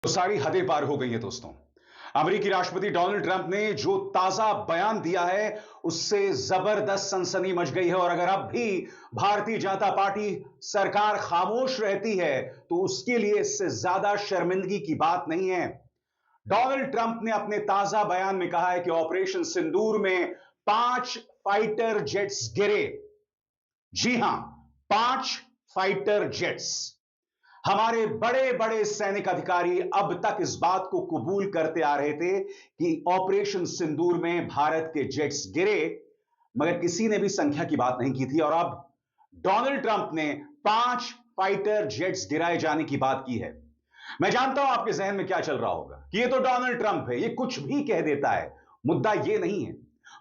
तो सारी हदें पार हो गई हैं दोस्तों। अमेरिकी राष्ट्रपति डोनाल्ड ट्रंप ने जो ताजा बयान दिया है उससे जबरदस्त सनसनी मच गई है। और अगर अब भी भारतीय जनता पार्टी सरकार खामोश रहती है तो उसके लिए इससे ज्यादा शर्मिंदगी की बात नहीं है। डोनाल्ड ट्रंप ने अपने ताजा बयान में कहा है कि ऑपरेशन सिंदूर में 5 फाइटर जेट्स गिरे। जी हां, 5 फाइटर जेट्स। हमारे बड़े बड़े सैनिक अधिकारी अब तक इस बात को कबूल करते आ रहे थे कि ऑपरेशन सिंदूर में भारत के जेट्स गिरे, मगर किसी ने भी संख्या की बात नहीं की थी। और अब डोनाल्ड ट्रंप ने 5 फाइटर जेट्स गिराए जाने की बात की है। मैं जानता हूं आपके जहन में क्या चल रहा होगा कि ये तो डोनाल्ड ट्रंप है, ये कुछ भी कह देता है। मुद्दा ये नहीं है।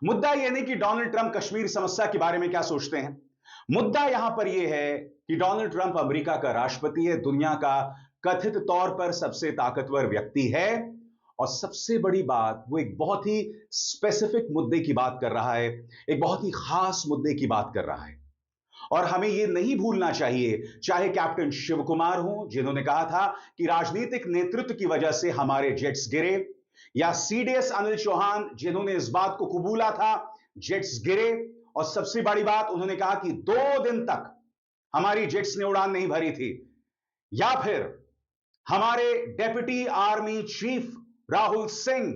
मुद्दा ये नहीं कि डोनाल्ड ट्रंप कश्मीर समस्या के बारे में क्या सोचते हैं। मुद्दा यहां पर यह है कि डोनाल्ड ट्रंप अमेरिका का राष्ट्रपति है, दुनिया का कथित तौर पर सबसे ताकतवर व्यक्ति है। और सबसे बड़ी बात, वो एक बहुत ही स्पेसिफिक मुद्दे की बात कर रहा है, एक बहुत ही खास मुद्दे की बात कर रहा है। और हमें यह नहीं भूलना चाहिए, चाहे कैप्टन शिव कुमार हो जिन्होंने कहा था कि राजनीतिक नेतृत्व की वजह से हमारे जेट्स गिरे, या सीडीएस अनिल चौहान जिन्होंने इस बात को कबूला था जेट्स गिरे। और सबसे बड़ी बात, उन्होंने कहा कि 2 दिन तक हमारी जेट्स ने उड़ान नहीं भरी थी। या फिर हमारे deputy army chief Rahul Singh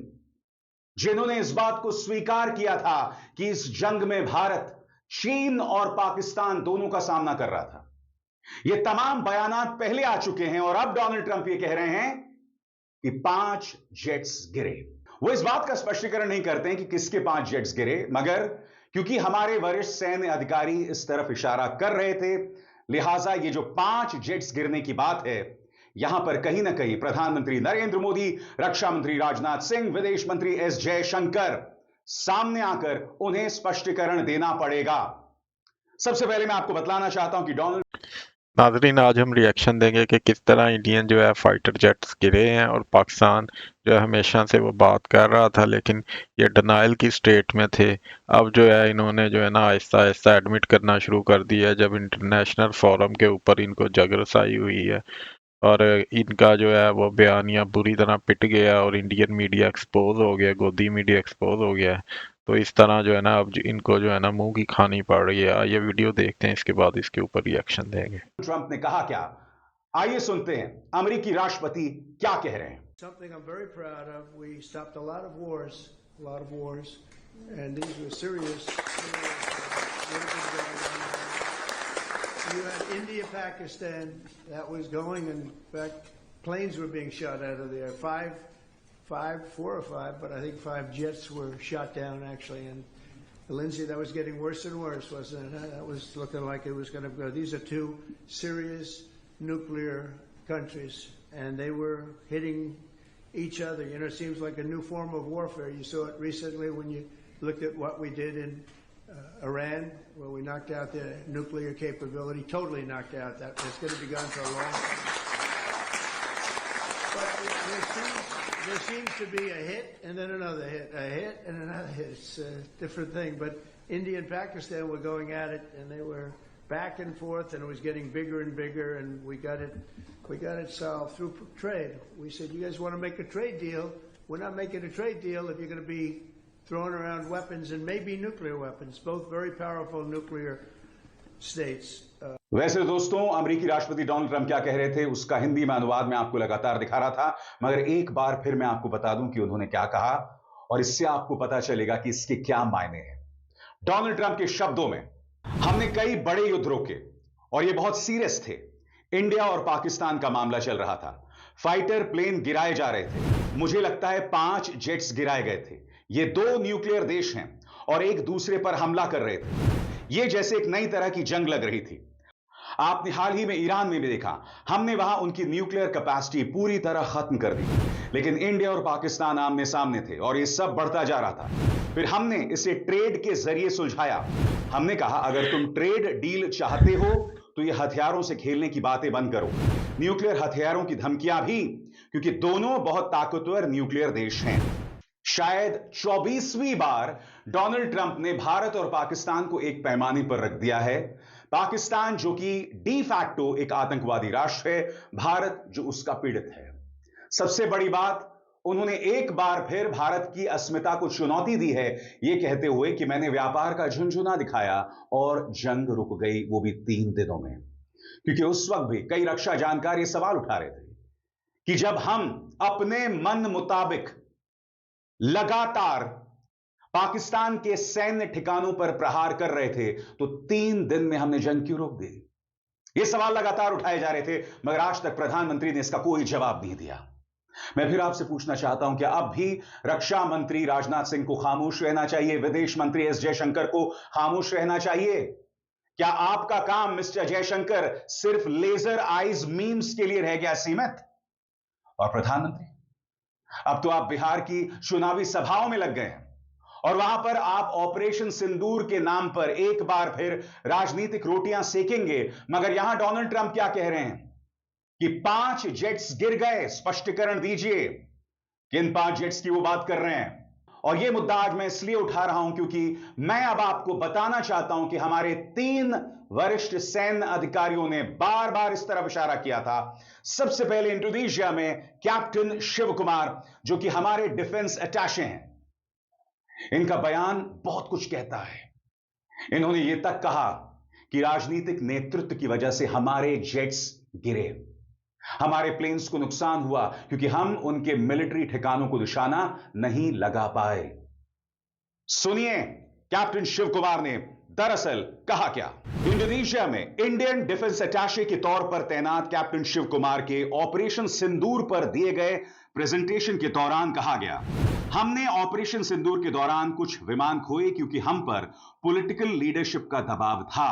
जिन्होंने इस बात को स्वीकार किया था कि इस जंग में भारत चीन और पाकिस्तान दोनों का सामना कर रहा था। ये तमाम बयानात पहले आ चुके हैं और अब डोनाल्ड ट्रंप ये कह रहे हैं कि 5 जेट्स गिरे। वो इस बात का स्पष्टीकरण नहीं करते हैं कि किसके 5 जेट्स गिरे, मगर क्योंकि हमारे वरिष्ठ सैन्य अधिकारी इस तरफ इशारा कर रहे थे, लिहाजा ये जो 5 जेट्स गिरने की बात है, यहां पर कहीं ना कहीं प्रधानमंत्री नरेंद्र मोदी, रक्षा मंत्री राजनाथ सिंह, विदेश मंत्री एस जयशंकर सामने आकर उन्हें स्पष्टीकरण देना पड़ेगा। सबसे पहले मैं आपको बतलाना चाहता हूं कि डोनाल्ड नाजरीन, आज हम रिएक्शन देंगे कि किस तरह इंडियन जो है फाइटर जेट्स गिरे हैं और पाकिस्तान जो है हमेशा से वो बात कर रहा था लेकिन ये डिनाइल की स्टेट में थे। अब जो है इन्होंने जो है ना आहिस्ता आहिस्ता एडमिट करना शुरू कर दिया है जब इंटरनेशनल फोरम के ऊपर इनको जगरसाई हुई है। और इनका जो है वो बयानिया बुरी तरह पिट गया और इंडियन मीडिया एक्सपोज हो गया, गोदी मीडिया एक्सपोज हो गया है। तो इस तरह जो है ना अब इनको जो है ना मुंह की खानी पड़ रही है। ये वीडियो देखते हैं, इसके बाद इसके ऊपर रिएक्शन देंगे। ट्रंप ने कहा क्या, आइए सुनते हैं अमेरिकी राष्ट्रपति क्या कह रहे हैं। Something I'm very proud of. We stopped a lot of wars, and these were serious. You had India, Pakistan, that was going, and in fact, planes were being shot out of there. Four or five, but I think 5 jets were shot down actually. And Lindsay, that was getting worse and worse, wasn't it? That was looking like it was going to go. These are two serious nuclear countries, and they were hitting each other. You know, it seems like a new form of warfare. You saw it recently when you looked at what we did in Iran, where we knocked out their nuclear capability, totally knocked out. That it's going to be gone for a long time. But there seems to be a hit and then another hit, a hit and another hit. It's a different thing. But India and Pakistan were going at it, and they were back and forth, and it was getting bigger and bigger, and we got it solved through trade. We said, you guys want to make a trade deal? We're not making a trade deal if you're going to be throwing around weapons and maybe nuclear weapons, both very powerful nuclear states. वैसे दोस्तों, अमेरिकी राष्ट्रपति Donald Trump क्या कह रहे थे उसका हिंदी में अनुवाद मैं आपको लगातार दिखा रहा था, मगर एक बार फिर मैं आपको बता दूं कि उन्होंने क्या कहा, और इससे आपको पता चलेगा कि इसके क्या मायने हैं। डोनाल्ड ट्रंप के शब्दों में, हमने कई बड़े युद्ध रोके और ये बहुत सीरियस थे। इंडिया और पाकिस्तान का मामला चल रहा था, फाइटर प्लेन गिराए जा रहे थे। मुझे लगता है 5 जेट्स गिराए गए थे। ये 2 न्यूक्लियर देश हैं और एक दूसरे पर हमला कर रहे थे। ये जैसे एक नई तरह की जंग लग रही थी। आपने हाल ही में ईरान में भी देखा, हमने वहां उनकी न्यूक्लियर कैपेसिटी पूरी तरह खत्म कर दी, लेकिन इंडिया और पाकिस्तान आमने सामने थे और ये सब बढ़ता जा रहा था। फिर हमने इसे ट्रेड के जरिए सुलझाया। हमने कहा, अगर तुम ट्रेड डील चाहते हो तो ये हथियारों से खेलने की बातें बंद करो, न्यूक्लियर हथियारों की धमकियां भी, क्योंकि दोनों बहुत ताकतवर न्यूक्लियर देश हैं। शायद 24वीं बार डोनाल्ड ट्रंप ने भारत और पाकिस्तान को एक पैमाने पर रख दिया है। पाकिस्तान जो कि डी फैक्टो एक आतंकवादी राष्ट्र है, भारत जो उसका पीड़ित है। सबसे बड़ी बात, उन्होंने एक बार फिर भारत की अस्मिता को चुनौती दी है, यह कहते हुए कि मैंने व्यापार का झुनझुना दिखाया और जंग रुक गई, वो भी 3 दिनों में। क्योंकि उस वक्त भी कई रक्षा जानकार ये सवाल उठा रहे थे कि जब हम अपने मन मुताबिक लगातार पाकिस्तान के सैन्य ठिकानों पर प्रहार कर रहे थे, तो 3 दिन में हमने जंग क्यों रोक दी? ये सवाल लगातार उठाए जा रहे थे, मगर आज तक प्रधानमंत्री ने इसका कोई जवाब नहीं दिया। मैं फिर आपसे पूछना चाहता हूं कि अब भी रक्षा मंत्री राजनाथ सिंह को खामोश रहना चाहिए, विदेश मंत्री एस जयशंकर को खामोश रहना चाहिए? क्या आपका काम मिस्टर जयशंकर सिर्फ लेजर आइज मीम्स के लिए रह गया सीमित? और प्रधानमंत्री, अब तो आप बिहार की चुनावी सभाओं में लग गए हैं और वहां पर आप ऑपरेशन सिंदूर के नाम पर एक बार फिर राजनीतिक रोटियां सेकेंगे, मगर यहां डोनाल्ड ट्रंप क्या कह रहे हैं कि 5 जेट्स गिर गए। स्पष्टीकरण दीजिए किन 5 जेट्स की वो बात कर रहे हैं। और यह मुद्दा आज मैं इसलिए उठा रहा हूं क्योंकि मैं अब आपको बताना चाहता हूं कि हमारे 3 वरिष्ठ सैन्य अधिकारियों ने बार बार इस तरफ इशारा किया था। सबसे पहले इंडोनेशिया में कैप्टन शिव कुमार, जो कि हमारे डिफेंस अटैचे हैं, इनका बयान बहुत कुछ कहता है। इन्होंने यह तक कहा कि राजनीतिक नेतृत्व की वजह से हमारे जेट्स गिरे, हमारे प्लेन्स को नुकसान हुआ क्योंकि हम उनके मिलिट्री ठिकानों को निशाना नहीं लगा पाए। सुनिए कैप्टन शिव कुमार ने दरअसल कहा क्या। इंडोनेशिया में इंडियन डिफेंस अटैचे के तौर पर तैनात कैप्टन शिव कुमार के ऑपरेशन सिंदूर पर दिए गए प्रेजेंटेशन के दौरान कहा गया, हमने ऑपरेशन सिंदूर के दौरान कुछ विमान खोए क्योंकि हम पर पॉलिटिकल लीडरशिप का दबाव था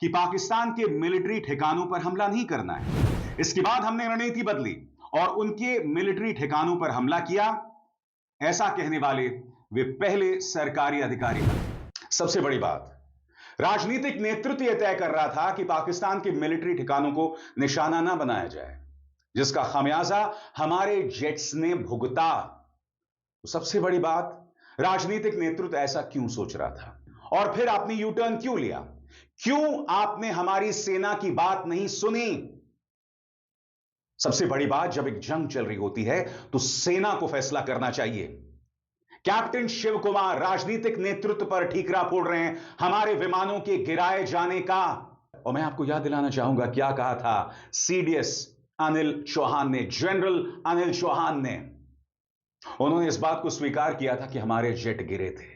कि पाकिस्तान के मिलिट्री ठिकानों पर हमला नहीं करना है। इसके बाद हमने रणनीति बदली और उनके मिलिट्री ठिकानों पर हमला किया। ऐसा कहने वाले वे पहले सरकारी अधिकारी थे। सबसे बड़ी बात, राजनीतिक नेतृत्व यह तय कर रहा था कि पाकिस्तान के मिलिट्री ठिकानों को निशाना ना बनाया जाए, जिसका खामियाजा हमारे जेट्स ने भुगता। तो सबसे बड़ी बात, राजनीतिक नेतृत्व ऐसा क्यों सोच रहा था? और फिर आपने यू टर्न क्यों लिया? क्यों आपने हमारी सेना की बात नहीं सुनी? सबसे बड़ी बात, जब एक जंग चल रही होती है तो सेना को फैसला करना चाहिए। कैप्टन शिव कुमार राजनीतिक नेतृत्व पर ठीकरा फोड़ रहे हैं हमारे विमानों के गिराए जाने का। और मैं आपको याद दिलाना चाहूंगा क्या कहा था सीडीएस अनिल चौहान ने, जनरल अनिल चौहान ने। उन्होंने इस बात को स्वीकार किया था कि हमारे जेट गिरे थे।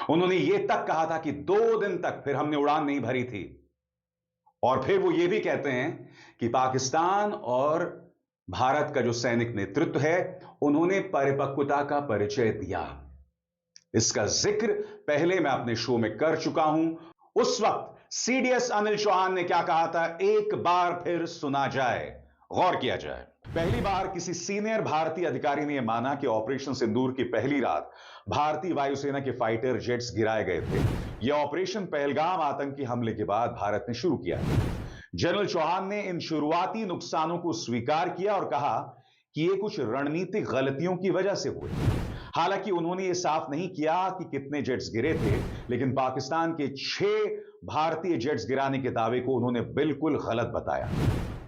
उन्होंने यह तक कहा था कि 2 दिन तक फिर हमने उड़ान नहीं भरी थी। और फिर वो ये भी कहते हैं कि पाकिस्तान और भारत का जो सैनिक नेतृत्व है, उन्होंने परिपक्वता का परिचय दिया। इसका जिक्र पहले मैं अपने शो में कर चुका हूं। उस वक्त सीडीएस अनिल चौहान ने क्या कहा था, एक बार फिर सुना जाए, गौर किया जाए। पहली बार किसी सीनियर भारतीय अधिकारी ने यह माना कि ऑपरेशन सिंदूर की पहली रात भारतीय वायुसेना के फाइटर जेट्स गिराए गए थे। यह ऑपरेशन पहलगाम आतंकी हमले के बाद भारत ने शुरू किया। जनरल चौहान ने इन शुरुआती नुकसानों को स्वीकार किया और कहा कि यह कुछ रणनीतिक गलतियों की वजह से हुए। हालांकि उन्होंने यह साफ नहीं किया कि कितने जेट्स गिरे थे, लेकिन पाकिस्तान के 6 भारतीय जेट्स गिराने के दावे को उन्होंने बिल्कुल गलत बताया।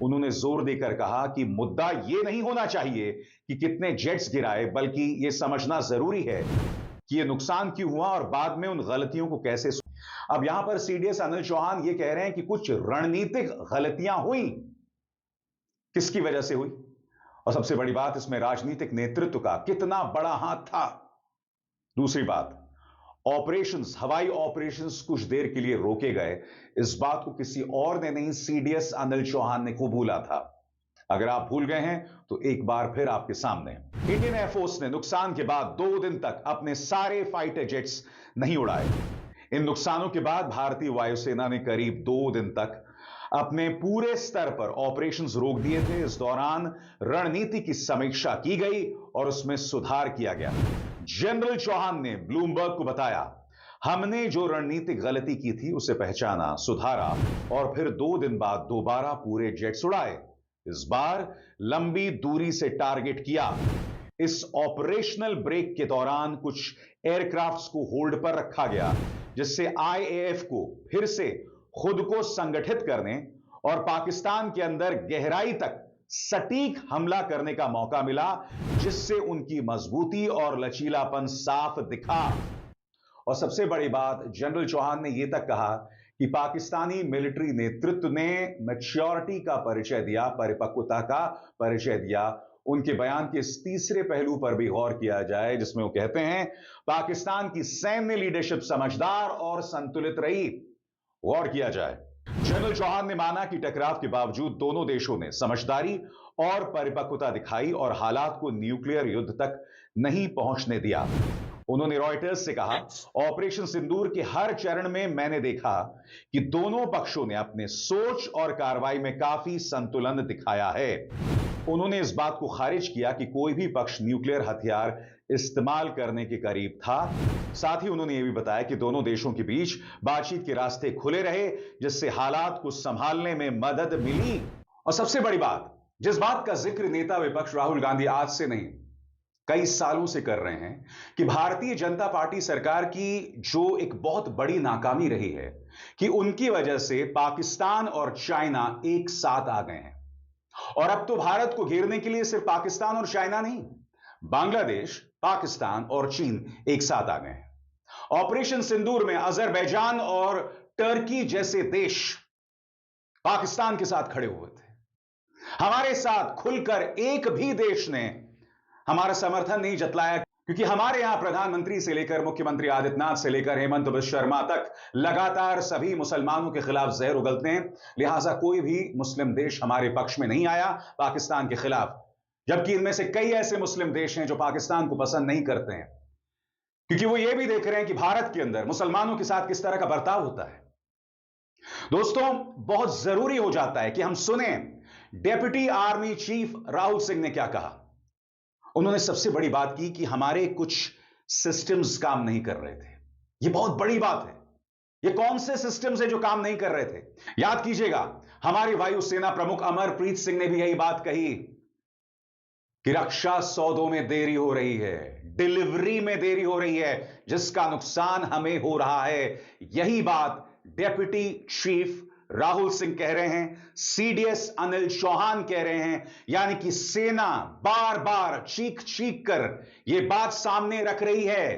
उन्होंने जोर देकर कहा कि मुद्दा यह नहीं होना चाहिए कि कितने जेट्स गिराए, बल्कि यह समझना जरूरी है कि यह नुकसान क्यों हुआ और बाद में उन गलतियों को कैसे। अब यहां पर सीडीएस अनिल चौहान यह कह रहे हैं कि कुछ रणनीतिक गलतियां हुई। किसकी वजह से हुई? और सबसे बड़ी बात, इसमें राजनीतिक नेतृत्व का कितना बड़ा हाथ था। दूसरी बात, ऑपरेशंस, हवाई ऑपरेशंस कुछ देर के लिए रोके गए। इस बात को किसी और ने नहीं, सीडीएस अनिल चौहान ने कबूला था। अगर आप भूल गए हैं तो एक बार फिर आपके सामने, इंडियन एयरफोर्स ने नुकसान के बाद 2 दिन तक अपने सारे फाइटर जेट्स नहीं उड़ाए। इन नुकसानों के बाद भारतीय वायुसेना ने करीब 2 दिन तक अपने पूरे स्तर पर ऑपरेशंस रोक दिए थे। इस दौरान रणनीति की समीक्षा की गई और उसमें सुधार किया गया। जनरल चौहान ने ब्लूमबर्ग को बताया, हमने जो रणनीतिक गलती की थी उसे पहचाना, सुधारा और फिर 2 दिन बाद दोबारा पूरे जेट्स उड़ाए। इस बार लंबी दूरी से टारगेट किया। इस ऑपरेशनल ब्रेक के दौरान कुछ एयरक्राफ्ट्स को होल्ड पर रखा गया, जिससे आईएएफ को फिर से खुद को संगठित करने और पाकिस्तान के अंदर गहराई तक सटीक हमला करने का मौका मिला, जिससे उनकी मजबूती और लचीलापन साफ दिखा। और सबसे बड़ी बात, जनरल चौहान ने यह तक कहा कि पाकिस्तानी मिलिट्री नेतृत्व ने मैच्योरिटी का परिचय दिया, परिपक्वता का परिचय दिया। उनके बयान के इस तीसरे पहलू पर भी गौर किया जाए, जिसमें वो कहते हैं पाकिस्तान की सैन्य लीडरशिप समझदार और संतुलित रही। गौर किया जाए, जनरल चौहान ने माना कि टकराव के बावजूद दोनों देशों ने समझदारी और परिपक्वता दिखाई और हालात को न्यूक्लियर युद्ध तक नहीं पहुंचने दिया। उन्होंने रॉयटर्स से कहा, ऑपरेशन सिंदूर के हर चरण में मैंने देखा कि दोनों पक्षों ने अपने सोच और कार्रवाई में काफी संतुलन दिखाया है। उन्होंने इस बात को खारिज किया कि कोई भी पक्ष न्यूक्लियर हथियार इस्तेमाल करने के करीब था। साथ ही उन्होंने यह भी बताया कि दोनों देशों के बीच बातचीत के रास्ते खुले रहे, जिससे हालात को संभालने में मदद मिली। और सबसे बड़ी बात, जिस बात का जिक्र नेता विपक्ष राहुल गांधी आज से नहीं कई सालों से कर रहे हैं कि भारतीय जनता पार्टी सरकार की जो एक बहुत बड़ी नाकामी रही है कि उनकी वजह से पाकिस्तान और चाइना एक साथ आ गए हैं। और अब तो भारत को घेरने के लिए सिर्फ पाकिस्तान और चाइना नहीं, बांग्लादेश, पाकिस्तान और चीन एक साथ आ गए हैं। ऑपरेशन सिंदूर में अजरबैजान और टर्की जैसे देश पाकिस्तान के साथ खड़े हुए थे। हमारे साथ खुलकर एक भी देश ने हमारा समर्थन नहीं जतलाया, क्योंकि हमारे यहां प्रधानमंत्री से लेकर मुख्यमंत्री आदित्यनाथ से लेकर हेमंत बिस्वा शर्मा तक लगातार सभी मुसलमानों के खिलाफ जहर उगलते हैं। लिहाजा कोई भी मुस्लिम देश हमारे पक्ष में नहीं आया पाकिस्तान के खिलाफ, जबकि इनमें से कई ऐसे मुस्लिम देश हैं जो पाकिस्तान को पसंद नहीं करते हैं, क्योंकि वो ये भी देख रहे हैं कि भारत के अंदर मुसलमानों के साथ किस तरह का बर्ताव होता है। दोस्तों, बहुत जरूरी हो जाता है कि हम सुने deputy army chief Rahul Singh ने क्या कहा। उन्होंने सबसे बड़ी बात की कि हमारे कुछ सिस्टम्स काम नहीं कर रहे थे। यह बहुत बड़ी बात है। ये कौन से सिस्टम्स हैं जो काम नहीं कर रहे थे? याद कीजिएगा, हमारी वायुसेना प्रमुख अमरप्रीत सिंह ने भी यही बात कही कि रक्षा सौदों में देरी हो रही है, डिलीवरी में देरी हो रही है, जिसका नुकसान हमें हो रहा है। यही बात डेप्यूटी चीफ राहुल सिंह कह रहे हैं, सीडीएस अनिल चौहान कह रहे हैं। यानी कि सेना बार बार चीख चीख कर यह बात सामने रख रही है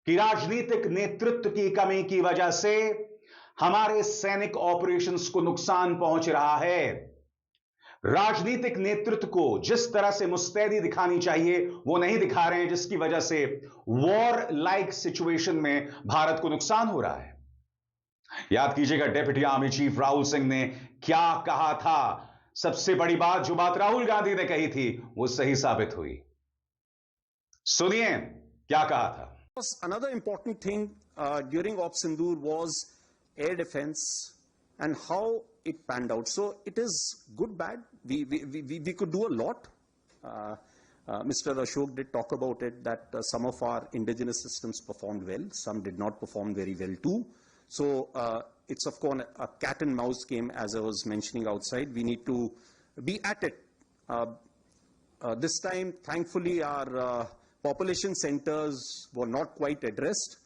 कि राजनीतिक नेतृत्व की कमी की वजह से हमारे सैनिक ऑपरेशंस को नुकसान पहुंच रहा है। राजनीतिक नेतृत्व को जिस तरह से मुस्तैदी दिखानी चाहिए वो नहीं दिखा रहे हैं, जिसकी वजह से वॉर लाइक सिचुएशन में भारत को नुकसान हो रहा है। याद कीजिएगा deputy army chief Rahul Singh ने क्या कहा था। सबसे बड़ी बात, जो बात राहुल गांधी ने कही थी वो सही साबित हुई। सुनिए क्या कहा था। Another important thing during Op Sindoor was air defense and how it panned out. So it is good, bad. We could do a lot. Mr. Ashok did talk about it, that some of our indigenous systems performed well, some did not perform very well too. So it's of course a cat and mouse game, as I was mentioning outside. We need to be at it. This time, thankfully, our population centers were not quite addressed.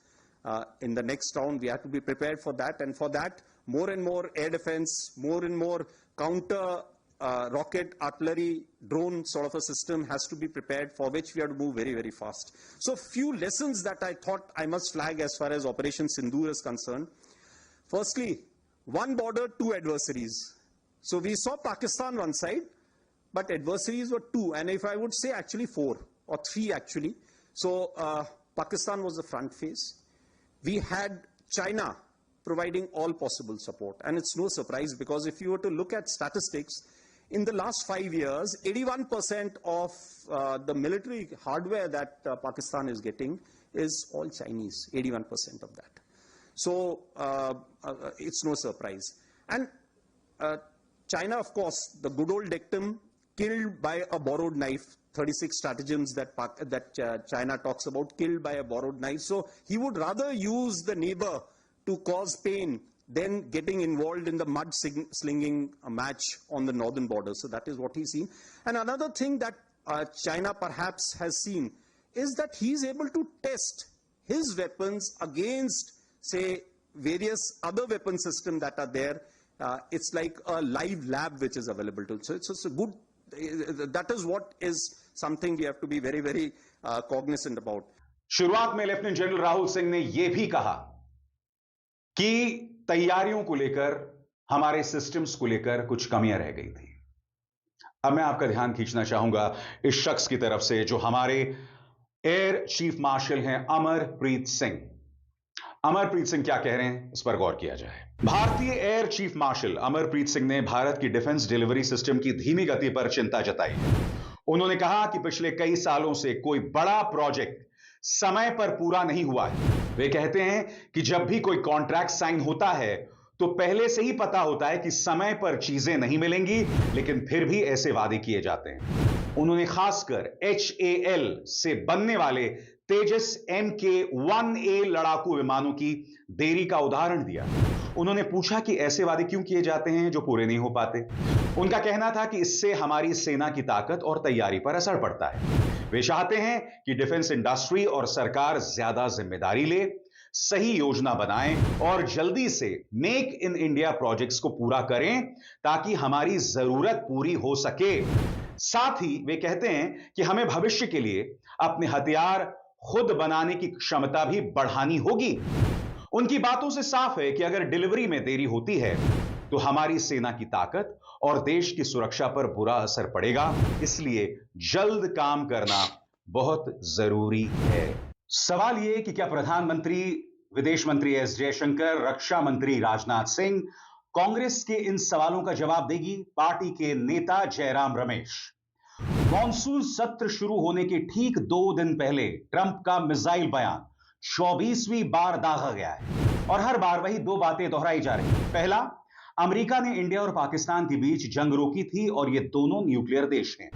In the next round, we have to be prepared for that. And for that, more and more air defense, more and more counter rocket, artillery, drone sort of a system has to be prepared, for which we have to move very, very fast. So few lessons that I thought I must flag as far as Operation Sindoor is concerned. Firstly, one border, two adversaries. So we saw Pakistan one side, but adversaries were two, and if I would say actually four or three actually. So Pakistan was the front face. We had China providing all possible support, and it's no surprise, because if you were to look at statistics, in the last 5 years, 81% of the military hardware that Pakistan is getting is all Chinese, 81% of that. So it's no surprise. And China, of course, the good old dictum, killed by a borrowed knife, 36 stratagems that China talks about, killed by a borrowed knife. So he would rather use the neighbor to cause pain than getting involved in the mud slinging match on the northern border. So that is what he's seen. And another thing that China perhaps has seen is that he's able to test his weapons against, say, various other weapon systems that are there. It's like a live lab which is available to him. So it's a good that is what is something we have to be very, very cognizant about. शुरुआत में lieutenant general Rahul Singh ने यह भी कहा कि तैयारियों को लेकर, हमारे सिस्टम्स को लेकर कुछ कमियां रह गई थी। अब मैं आपका ध्यान खींचना चाहूंगा इस शख्स की तरफ से जो हमारे एयर चीफ मार्शल हैं, अमरप्रीत सिंह। अमरप्रीत सिंह क्या कह रहे हैं, इस पर गौर किया जाए। भारतीय air chief marshal Amarpreet Singh ने भारत की डिफेंस डिलीवरी सिस्टम की धीमी गति पर चिंता जताई है। उन्होंने कहा कि पिछले कई सालों से कोई बड़ा प्रोजेक्ट समय पर पूरा नहीं हुआ है। वे कहते हैं कि जब भी कोई कॉन्ट्रैक्ट साइन होता है तो पहले से ही पता होता है कि समय पर चीजें नहीं मिलेंगी, लेकिन फिर भी ऐसे वादे किए जाते हैं। उन्होंने खासकर HAL से बनने वाले तेजस MK-1A लड़ाकू विमानों की देरी का उदाहरण दिया। उन्होंने पूछा कि ऐसे वादे क्यों किए जाते हैं जो पूरे नहीं हो पाते। उनका कहना था कि इससे हमारी सेना की ताकत और तैयारी पर असर पड़ता है। वे चाहते हैं कि डिफेंस इंडस्ट्री और सरकार ज्यादा जिम्मेदारी ले, सही योजना बनाएं और जल्दी से मेक इन इंडिया प्रोजेक्ट्स को पूरा करें ताकि हमारी जरूरत पूरी हो सके। साथ ही वे कहते हैं कि हमें भविष्य के लिए अपने हथियार खुद बनाने की क्षमता भी बढ़ानी होगी। उनकी बातों से साफ है कि अगर डिलीवरी में देरी होती है तो हमारी सेना की ताकत और देश की सुरक्षा पर बुरा असर पड़ेगा, इसलिए जल्द काम करना बहुत जरूरी है। सवाल यह कि क्या प्रधानमंत्री, विदेश मंत्री एस जयशंकर, रक्षा मंत्री राजनाथ सिंह कांग्रेस के इन सवालों का जवाब देगी? पार्टी के नेता जयराम रमेश। मॉनसून सत्र शुरू होने के ठीक 2 दिन पहले ट्रंप का मिसाइल बयान 24वीं बार दागा गया है और हर बार वही 2 बातें दोहराई जा रही हैं। पहला, अमेरिका ने इंडिया और पाकिस्तान के बीच जंग रोकी थी और ये दोनों न्यूक्लियर देश हैं।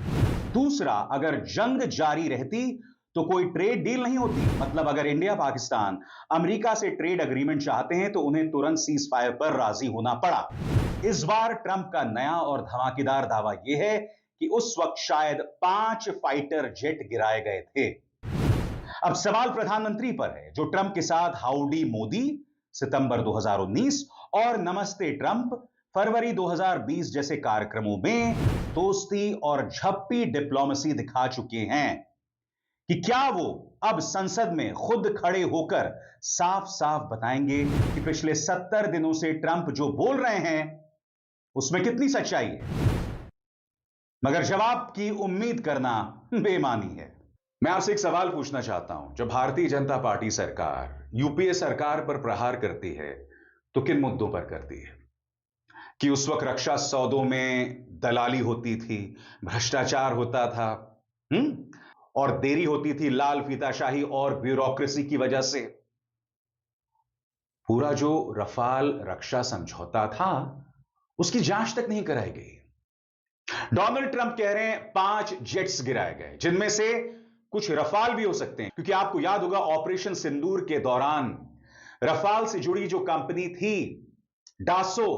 दूसरा, अगर जंग जारी रहती तो कोई ट्रेड डील नहीं होती। मतलब अगर इंडिया पाकिस्तान अमेरिका से ट्रेड एग्रीमेंट चाहते हैं तो उन्हें तुरंत सीज फायर पर राजी होना पड़ा। इस बार ट्रंप का नया और धमाकेदार दावा यह है कि उस वक्त शायद 5 फाइटर जेट गिराए गए थे। अब सवाल प्रधानमंत्री पर है, जो ट्रंप के साथ हाउडी मोदी सितंबर 2019 और नमस्ते ट्रंप फरवरी 2020 जैसे कार्यक्रमों में दोस्ती और झप्पी डिप्लोमेसी दिखा चुके हैं कि क्या वो अब संसद में खुद खड़े होकर साफ साफ बताएंगे कि पिछले 70 दिनों से ट्रंप जो बोल रहे हैं उसमें कितनी सच्चाई है। मगर जवाब की उम्मीद करना बेईमानी है। मैं आपसे एक सवाल पूछना चाहता हूं, जब भारतीय जनता पार्टी सरकार यूपीए सरकार पर प्रहार करती है तो किन मुद्दों पर करती है? कि उस वक्त रक्षा सौदों में दलाली होती थी, भ्रष्टाचार होता था, और देरी होती थी लाल फीताशाही और ब्यूरोक्रेसी की वजह से। पूरा जो रफाल रक्षा समझौता था उसकी जांच तक नहीं कराई गई। डोनाल्ड ट्रंप कह रहे हैं 5 जेट्स गिराए गए, जिनमें से कुछ रफाल भी हो सकते हैं, क्योंकि आपको याद होगा ऑपरेशन सिंदूर के दौरान रफाल से जुड़ी जो कंपनी थी डासो,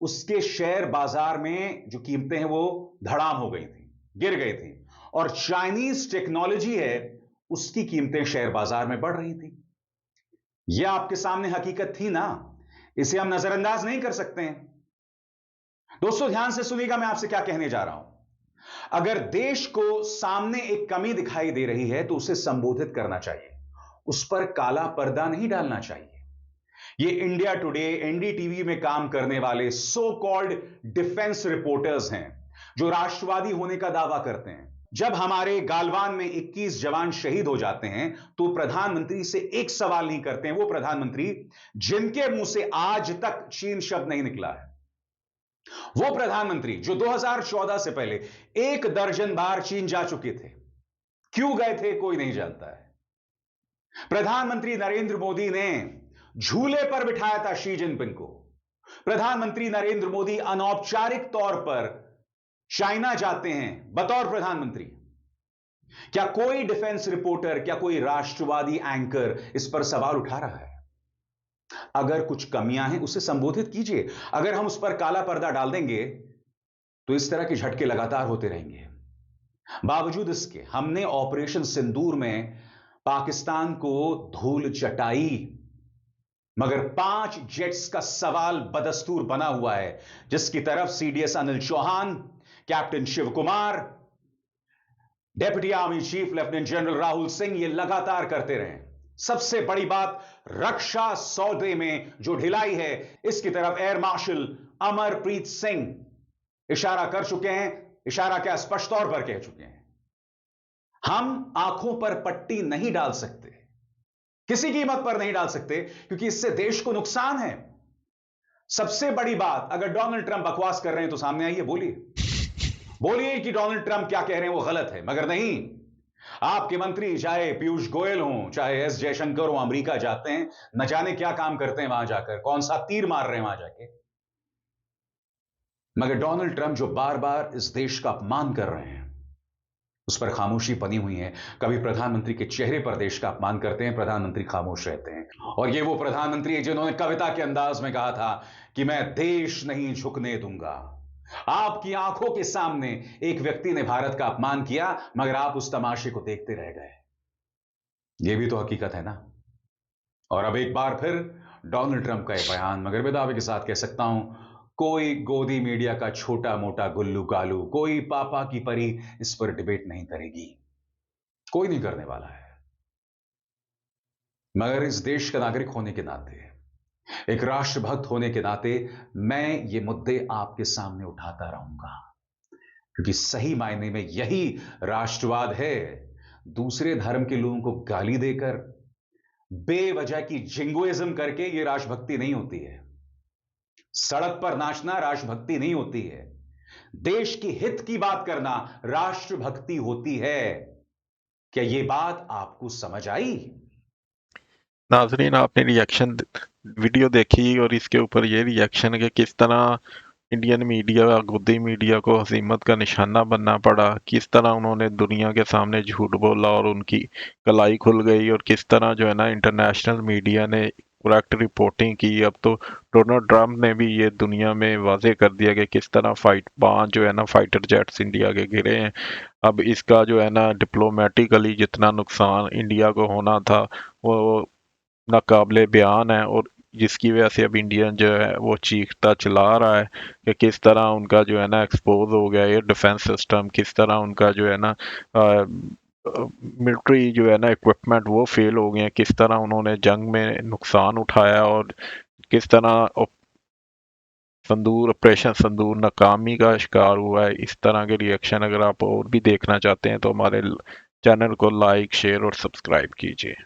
उसके शेयर बाजार में जो कीमतें हैं वो धड़ाम हो गई थी, गिर गई थी, और चाइनीज टेक्नोलॉजी है उसकी कीमतें शेयर बाजार में बढ़ रही थी। यह आपके सामने हकीकत थी ना, इसे हम नजरअंदाज नहीं कर सकते हैं। दोस्तों ध्यान से सुनिएगा, मैं आपसे क्या कहने जा रहा हूं। अगर देश को सामने एक कमी दिखाई दे रही है तो उसे संबोधित करना चाहिए, उस पर काला पर्दा नहीं डालना चाहिए। ये इंडिया टुडे, एनडीटीवी में काम करने वाले सो कॉल्ड डिफेंस रिपोर्टर्स हैं जो राष्ट्रवादी होने का दावा करते हैं। जब हमारे गालवान में 21 जवान शहीद हो जाते हैं तो प्रधानमंत्री से एक सवाल नहीं करते हैं, वो प्रधानमंत्री जिनके मुंह से आज तक चीन शब्द नहीं निकला है, वो प्रधानमंत्री जो 2014 से पहले 1 दर्जन बार चीन जा चुके थे। क्यों गए थे कोई नहीं जानता है। प्रधानमंत्री नरेंद्र मोदी ने झूले पर बिठाया था शी जिनपिंग को। प्रधानमंत्री नरेंद्र मोदी अनौपचारिक तौर पर चाइना जाते हैं बतौर प्रधानमंत्री। क्या कोई डिफेंस रिपोर्टर, क्या कोई राष्ट्रवादी एंकर इस पर सवाल उठा रहा है? अगर कुछ कमियां हैं उसे संबोधित कीजिए। अगर हम उस पर काला पर्दा डाल देंगे तो इस तरह के झटके लगातार होते रहेंगे। बावजूद इसके हमने ऑपरेशन सिंदूर में पाकिस्तान को धूल चटाई, मगर 5 जेट्स का सवाल बदस्तूर बना हुआ है, जिसकी तरफ CDS Anil Chauhan, captain Shiv Kumar, deputy army chief lieutenant general Rahul Singh ये लगातार करते रहे। सबसे बड़ी बात, रक्षा सौदे में जो ढिलाई है, इसकी तरफ एयर मार्शल अमरप्रीत सिंह इशारा कर चुके हैं। इशारा क्या, स्पष्ट तौर पर कह चुके हैं, हम आंखों पर पट्टी नहीं डाल सकते, किसी कीमत पर नहीं डाल सकते, क्योंकि इससे देश को नुकसान है। सबसे बड़ी बात, अगर डोनाल्ड ट्रंप बकवास कर रहे हैं तो सामने आइए, बोलिए कि डोनाल्ड ट्रंप क्या कह रहे हैं वो गलत है। मगर नहीं, आपके मंत्री चाहे पीयूष गोयल हों, चाहे एस जयशंकर हो, अमेरिका जाते हैं, न जाने क्या काम करते हैं वहां जाकर, कौन सा तीर मार रहे हैं वहां जाके, मगर डोनाल्ड ट्रंप जो बार बार इस देश का अपमान कर रहे हैं, उस पर खामोशी बनी हुई है। कभी प्रधानमंत्री के चेहरे पर देश का अपमान करते हैं, प्रधानमंत्री खामोश रहते हैं। और ये वो प्रधानमंत्री है जिन्होंने कविता के अंदाज में कहा था कि मैं देश नहीं झुकने दूंगा। आपकी आंखों के सामने एक व्यक्ति ने भारत का अपमान किया, मगर आप उस तमाशे को देखते रह गए। यह भी तो हकीकत है ना। और अब एक बार फिर डोनाल्ड ट्रंप का यह बयान, मगर मैं दावे के साथ कह सकता हूं, कोई गोदी मीडिया का छोटा मोटा गुल्लू गालू, कोई पापा की परी इस पर डिबेट नहीं करेगी, कोई नहीं करने वाला है। मगर इस देश का नागरिक होने के नाते, एक राष्ट्रभक्त होने के नाते, मैं ये मुद्दे आपके सामने उठाता रहूंगा, क्योंकि सही मायने में यही राष्ट्रवाद है। दूसरे धर्म के लोगों को गाली देकर, बेवजह की जिंगोइज्म करके ये राष्ट्रभक्ति नहीं होती है। सड़क पर नाचना राष्ट्रभक्ति नहीं होती है। देश की हित की बात करना राष्ट्रभक्ति होती है। क्या यह बात आपको समझ आई? नाजरीन, आपने रिएक्शन वीडियो देखी और इसके ऊपर ये रिएक्शन है कि किस तरह इंडियन मीडिया, गोदी मीडिया को हसीमत का निशाना बनना पड़ा, किस तरह उन्होंने दुनिया के सामने झूठ बोला और उनकी कलाई खुल गई, और किस तरह जो है ना इंटरनेशनल मीडिया ने करेक्ट रिपोर्टिंग की। अब तो डोनाल्ड ट्रंप ने भी ये दुनिया में वाजे कर दिया कि किस तरह 5 जो है ना फाइटर जेट्स इंडिया के गिरे हैं। अब इसका जो है ना डिप्लोमेटिकली जितना नुकसान इंडिया को होना था वो नाकाबिले बयान है, और जिसकी वजह से अब इंडियन जो है वो चीखता चिल्ला रहा है कि किस तरह उनका जो है ना एक्सपोज हो गया ये डिफेंस सिस्टम, किस तरह उनका जो है ना मिलिट्री जो है ना इक्विपमेंट वो फेल हो गए हैं, किस तरह उन्होंने जंग में नुकसान उठाया, और किस तरह ऑपरेशन संदूर नाकामी का शिकार हुआ है। इस तरह के रिएक्शन अगर आप और भी देखना चाहते हैं तो हमारे चैनल को लाइक, शेयर और सब्सक्राइब कीजिए।